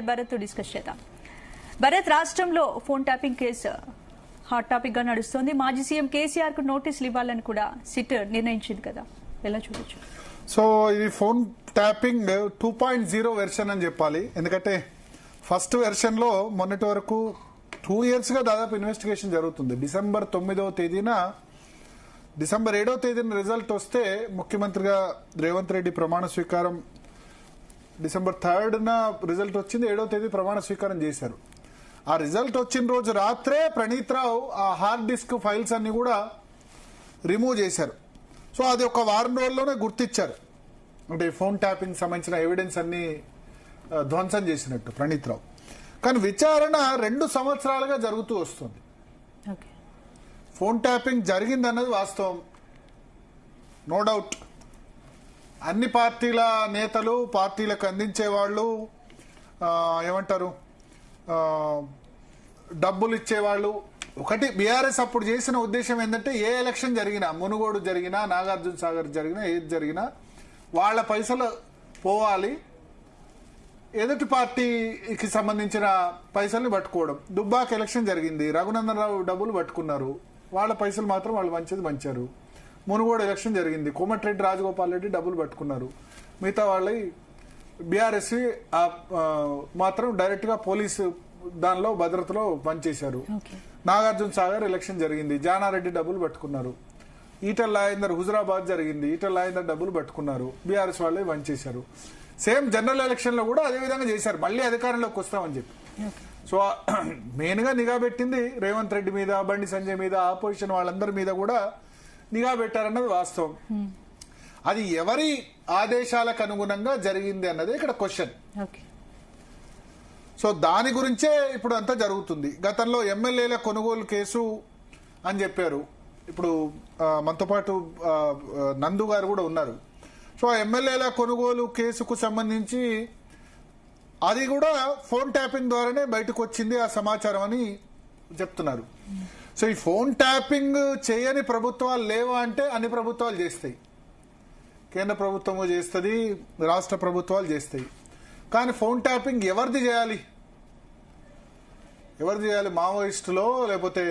Bharat discuss చేద్దాం. భరత్, రాష్ట్రంలో phone tapping case hot topic గా నడుస్తోంది. మాజీ సీఎం కేసీఆర్ కు నోటీసులు ఇవ్వాలని కూడా సిట్ నిర్ణయించింది కదా, ఎలా చూడొచ్చు? సో ఇది ఫోన్ ట్యాపింగ్ 2.0 వెర్షన్ అని చెప్పాలి. ఎందుకంటే ఫస్ట్ వెర్షన్ లో మొన్నటి వరకు 2 years గా దాదాపు ఇన్వెస్టిగేషన్ జరుగుతుంది. డిసెంబర్ 7వ తేదీన రిజల్ట్ వస్తే ముఖ్యమంత్రిగా రేవంత్ రెడ్డి ప్రమాణ స్వీకారం, డిసెంబర్ 3rd రిజల్ట్ వచ్చింది, 7వ తేదీ ప్రమాణ స్వీకారం చేశారు. ఆ రిజల్ట్ వచ్చిన రోజు రాత్రే ప్రణీత్ రావు ఆ హార్డ్ డిస్క్ ఫైల్స్ అన్ని కూడా రిమూవ్ చేశారు. సో అది ఒక వారం రోజుల్లోనే గుర్తించారు, అంటే ఫోన్ ట్యాపింగ్ సంబంధించిన ఎవిడెన్స్ అన్ని ధ్వంసం చేసినట్టు ప్రణీత్ రావు. కానీ విచారణ 2 సంవత్సరాలుగా జరుగుతూ వస్తుంది. ఫోన్ ట్యాపింగ్ జరిగిందన్నది వాస్తవం, నో డౌట్. అన్ని పార్టీల నేతలు, పార్టీలకు అందించే వాళ్ళు, ఏమంటారు, డబ్బులు ఇచ్చేవాళ్ళు. ఒకటి బీఆర్ఎస్ అప్పుడు చేసిన ఉద్దేశం ఏంటంటే, ఏ ఎలక్షన్ జరిగినా, మునుగోడు జరిగినా, నాగార్జున సాగర్ జరిగినా, ఏది జరిగినా వాళ్ళ పైసలు పోవాలి, ఎదుటి పార్టీకి సంబంధించిన పైసల్ని పట్టుకోవడం. దుబ్బాక ఎలక్షన్ జరిగింది, రఘునందన్ రావు డబ్బులు పట్టుకున్నారు, వాళ్ళ పైసలు మాత్రం వాళ్ళు మంచారు. మునుగోడు ఎలక్షన్ జరిగింది, కోమటిరెడ్డి రాజగోపాల్ రెడ్డి డబ్బులు పట్టుకున్నారు, మిగతా వాళ్ళ బీఆర్ఎస్ మాత్రం డైరెక్ట్ గా పోలీసు దానిలో భద్రతలో పనిచేశారు. నాగార్జున సాగర్ ఎలక్షన్ జరిగింది, జానారెడ్డి డబ్బులు పట్టుకున్నారు. ఈటల రాజేందర్ హుజురాబాద్ జరిగింది, ఈటల రాజేందర్ డబ్బులు పట్టుకున్నారు, బీఆర్ఎస్ వాళ్ళే పనిచేశారు. సేమ్ జనరల్ ఎలక్షన్ లో కూడా అదే విధంగా చేశారు, మళ్ళీ అధికారంలోకి వస్తామని చెప్పి. సో మెయిన్ గా నిఘా పెట్టింది రేవంత్ రెడ్డి మీద, బండి సంజయ్ మీద, ఆపోజిషన్ వాళ్ళందరి మీద కూడా నిఘా పెట్టారన్నది వాస్తవం. అది ఎవరి ఆదేశాలకు అనుగుణంగా జరిగింది అన్నది ఇక్కడ క్వశ్చన్. సో దాని గురించే ఇప్పుడు అంతా జరుగుతుంది. గతంలో ఎమ్మెల్యేల కొనుగోలు కేసు అని చెప్పారు, ఇప్పుడు మనతో పాటు నందు గారు కూడా ఉన్నారు. సో ఎమ్మెల్యేల కొనుగోలు కేసుకు సంబంధించి అది కూడా ఫోన్ ట్యాపింగ్ ద్వారానే బయటకు వచ్చింది ఆ సమాచారం అని చెప్తున్నారు. సో ఈ ఫోన్ ట్యాపింగ్ చేయని ప్రభుత్వాలు లేవా అంటే అన్ని ప్రభుత్వాలు చేస్తాయి, కేంద్ర ప్రభుత్వము చేస్తుంది, రాష్ట్ర ప్రభుత్వాలు చేస్తాయి. కానీ ఫోన్ ట్యాపింగ్ ఎవరిది చేయాలి? మావోయిస్టులో, లేకపోతే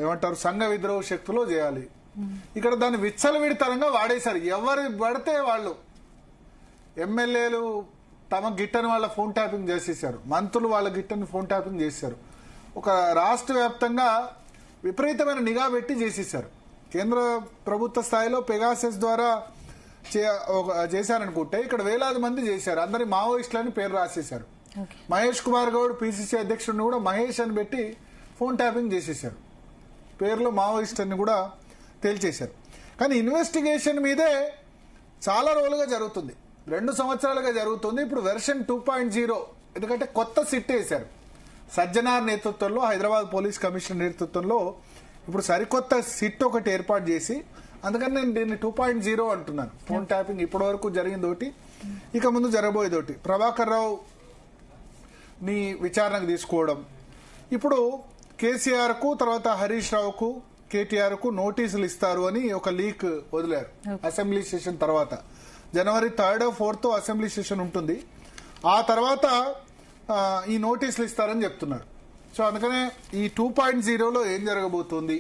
ఏమంటారు, సంఘ విద్రోహ శక్తులో చేయాలి. ఇక్కడ దాన్ని విచ్చలవిడితనంగా వాడేశారు. ఎవరు పడితే వాళ్ళు, ఎమ్మెల్యేలు తమ గిట్టని వాళ్ళ ఫోన్ ట్యాపింగ్ చేసేసారు, మంత్రులు వాళ్ళ గిట్టని ఫోన్ ట్యాపింగ్ చేశారు. ఒక రాష్ట్ర వ్యాప్తంగా విపరీతమైన నిఘా పెట్టి చేసేసారు. కేంద్ర ప్రభుత్వ స్థాయిలో పెగాసెస్ ద్వారా చేశారనుకుంటే ఇక్కడ వేలాది మంది చేశారు, అందరి మావోయిస్టులని పేరు రాసేశారు. మహేష్ కుమార్ గౌడ్ పిసిసి అధ్యక్షుడిని కూడా మహేష్ అని పెట్టి ఫోన్ ట్యాపింగ్ చేసేసారు, పేరులో మావోయిస్ట్ అని కూడా తేల్చేశారు. కానీ ఇన్వెస్టిగేషన్ మీదే చాలా రోజులుగా జరుగుతుంది, 2 సంవత్సరాలుగా జరుగుతుంది. ఇప్పుడు వెర్షన్ 2.0, ఎందుకంటే కొత్త సిట్ వేశారు సజ్జనార్ నేతృత్వంలో, హైదరాబాద్ పోలీస్ కమిషనర్ నేతృత్వంలో ఇప్పుడు సరికొత్త సిట్ ఒకటి ఏర్పాటు చేసి, అందుకని నేను దీన్ని 2.0 అంటున్నాను. ఫోన్ ట్యాపింగ్ ఇప్పటి వరకు జరిగింది ఒకటి, ఇక ముందు జరగబోయేది ఒకటి. ప్రభాకర్ రావు ని విచారణకు తీసుకోవడం, ఇప్పుడు కేసీఆర్ కు, తర్వాత హరీష్ రావుకు, కేటీఆర్ కు నోటీసులు ఇస్తారు అని ఒక లీక్ వదిలారు. అసెంబ్లీ సెషన్ తర్వాత జనవరి 3rd, 4th అసెంబ్లీ సెషన్ ఉంటుంది, ఆ తర్వాత ఈ నోటీసులు ఇస్తారని చెప్తున్నారు. సో అందుకనే ఈ 2.0లో ఏం జరగబోతుంది,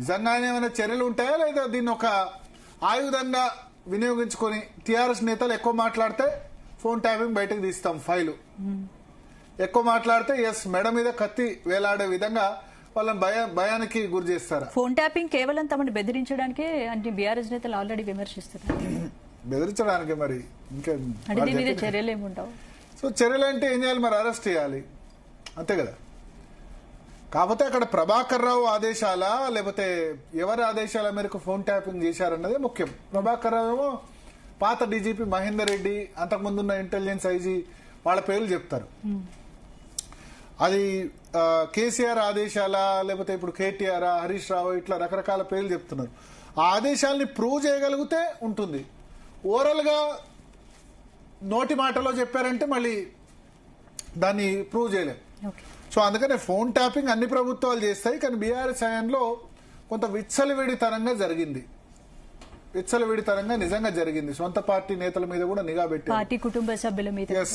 నిజంగానే ఏమైనా చర్యలు ఉంటాయా, లేదా దీన్ని ఒక ఆయుధంగా వినియోగించుకొని టీఆర్ఎస్ నేతలు ఎక్కువ మాట్లాడితే ఫోన్ ట్యాపింగ్ బయటకు తీస్తాం, ఫైలు ఎక్కువ మాట్లాడితే ఎస్ మెడ మీద కత్తి వేలాడే విధంగా వాళ్ళని భయానికి గురి చేస్తారా? ఫోన్ ట్యాపింగ్ కేవలం తమను బెదిరించడానికే అంటే బీఆర్ఎస్ నేతలు ఆల్రెడీ విమర్శిస్తున్నారు. బెదిరించడానికి మరి ఇంకా చర్యలు ఏముంటావు? సో చర్యలు అంటే ఏం చేయాలి, మరి అరెస్ట్ చేయాలి, అంతే కదా. కాకపోతే అక్కడ ప్రభాకర్ రావు ఆదేశాలా, లేకపోతే ఎవరి ఆదేశాల మేరకు ఫోన్ ట్యాపింగ్ చేశారన్నదే ముఖ్యం. ప్రభాకర్ రావు ఏమో పాత డీజీపీ మహేందర్ రెడ్డి, అంతకుముందున్న ఇంటెలిజెన్స్ ఐజీ వాళ్ళ పేర్లు చెప్తారు. అది కేసీఆర్ ఆదేశాలా, లేకపోతే ఇప్పుడు కేటీఆర్, హరీష్ రావు, ఇట్లా రకరకాల పేర్లు చెప్తున్నారు. ఆ ఆదేశాలని ప్రూవ్ చేయగలిగితే ఉంటుంది. ఓవరాల్ గా నోటి మాటలో చెప్పారంటే మళ్ళీ దాన్ని ప్రూవ్ చేయలేం. సో అందుకనే ఫోన్ ట్యాపింగ్ అన్ని ప్రభుత్వాలు చేస్తాయి, కానీ బీఆర్ఎస్ హయాంలో కొంత విచ్చలవిడితనంగా జరిగింది. విచ్చలవిడితనంగా నిజంగా జరిగింది. సొంత పార్టీ నేతల మీద కూడా నిఘా పెట్టారు. పార్టీ కుటుంబ సభ్యుల మీద.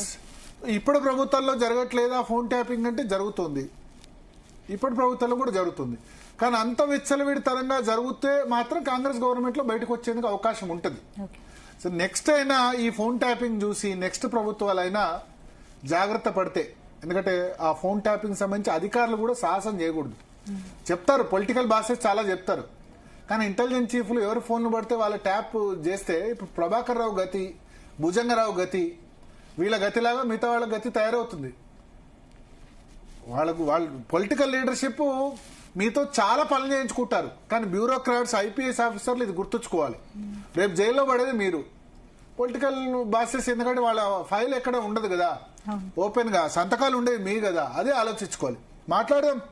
ఇప్పుడు ప్రభుత్వాల్లో జరగట్లేదా ఫోన్ ట్యాపింగ్ అంటే జరుగుతుంది. ఇప్పుడు ప్రభుత్వంలో కూడా జరుగుతుంది. కానీ అంత విచ్చలవిడితనంగా జరిగితే మాత్రం కాంగ్రెస్ గవర్నమెంట్ లో బయటకు వచ్చేందుకు అవకాశం ఉంటుంది. సో నెక్స్ట్ అయినా ఈ ఫోన్ ట్యాపింగ్ చూసి నెక్స్ట్ ప్రభుత్వాలైనా జాగ్రత్త పడితే, ఎందుకంటే ఆ ఫోన్ ట్యాపింగ్ సంబంధించి అధికారులు కూడా సాహసం చేయకూడదు. చెప్తారు, పొలిటికల్ బాసెస్ చాలా చెప్తారు, కానీ ఇంటెలిజెన్స్ చీఫ్లు ఎవరు ఫోన్లు పడితే వాళ్ళ ట్యాప్ చేస్తే ఇప్పుడు ప్రభాకర్ రావు గతి, భుజంగరావు గతి, వీళ్ళ గతిలాగా మిగతా వాళ్ళ గతి తయారవుతుంది. వాళ్ళు పొలిటికల్ లీడర్షిప్ మీతో చాలా పనులు చేయించుకుంటారు, కానీ బ్యూరోక్రాట్స్, ఐపీఎస్ ఆఫీసర్లు ఇది గుర్తుంచుకోవాలి. రేపు జైల్లో పడేది మీరు, పొలిటికల్ బాసెస్. ఎందుకంటే వాళ్ళ ఫైల్ ఎక్కడ ఉండదు కదా, ఓపెన్ గా సంతకాలు ఉండేది మీ కదా, అదే ఆలోచించుకోవాలి. మాట్లాడదాం.